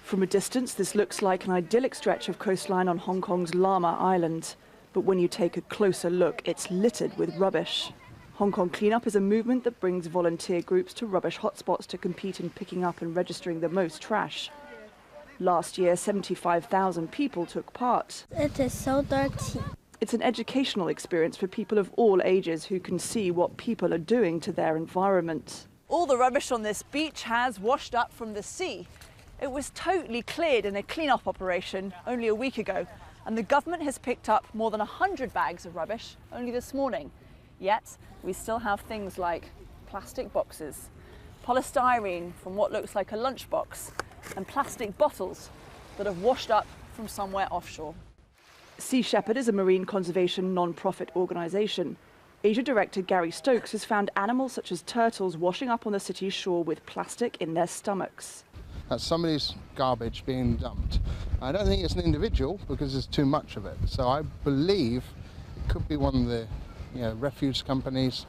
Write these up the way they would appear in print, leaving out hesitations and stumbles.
From a distance, this looks like an idyllic stretch of coastline on Hong Kong's Lamma Island. But when you take a closer look, it's littered with rubbish. Hong Kong Cleanup is a movement that brings volunteer groups to rubbish hotspots to compete in picking up and registering the most trash. Last year, 75,000 people took part. It is so dirty. It's an educational experience for people of all ages who can see what people are doing to their environment. All the rubbish on this beach has washed up from the sea. It was totally cleared in a clean-up operation only a week ago, and the government has picked up more than 100 bags of rubbish only this morning. Yet, we still have things like plastic boxes, polystyrene from what looks like a lunchbox, and plastic bottles that have washed up from somewhere offshore. Sea Shepherd is a marine conservation non-profit organisation. Asia Director Gary Stokes has found animals such as turtles washing up on the city's shore with plastic in their stomachs. That's somebody's garbage being dumped. I don't think it's an individual because there's too much of it. So I believe it could be one of the refuse companies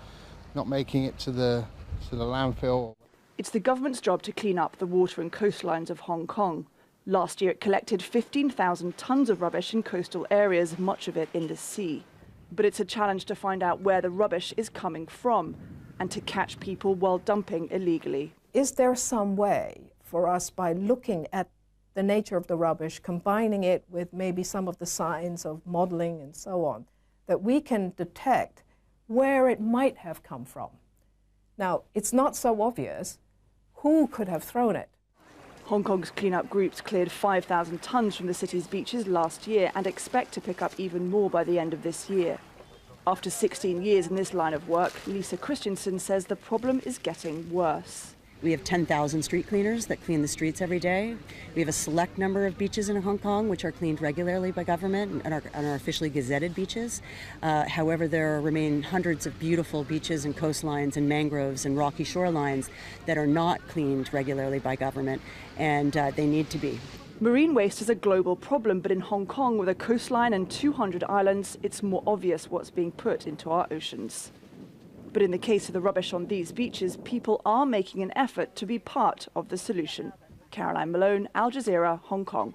not making it to the landfill. It's the government's job to clean up the water and coastlines of Hong Kong. Last year it collected 15,000 tonnes of rubbish in coastal areas, much of it in the sea. But it's a challenge to find out where the rubbish is coming from and to catch people while dumping illegally. Is there some way for us, by looking at the nature of the rubbish, combining it with maybe some of the signs of modelling and so on, that we can detect where it might have come from? Now, it's not so obvious who could have thrown it. Hong Kong's clean-up groups cleared 5,000 tonnes from the city's beaches last year and expect to pick up even more by the end of this year. After 16 years in this line of work, Lisa Christensen says the problem is getting worse. We have 10,000 street cleaners that clean the streets every day. We have a select number of beaches in Hong Kong which are cleaned regularly by government and are officially gazetted beaches. However, there remain hundreds of beautiful beaches and coastlines and mangroves and rocky shorelines that are not cleaned regularly by government, and they need to be. Marine waste is a global problem, but in Hong Kong, with a coastline and 200 islands, it's more obvious what's being put into our oceans. But in the case of the rubbish on these beaches, people are making an effort to be part of the solution. Caroline Malone, Al Jazeera, Hong Kong.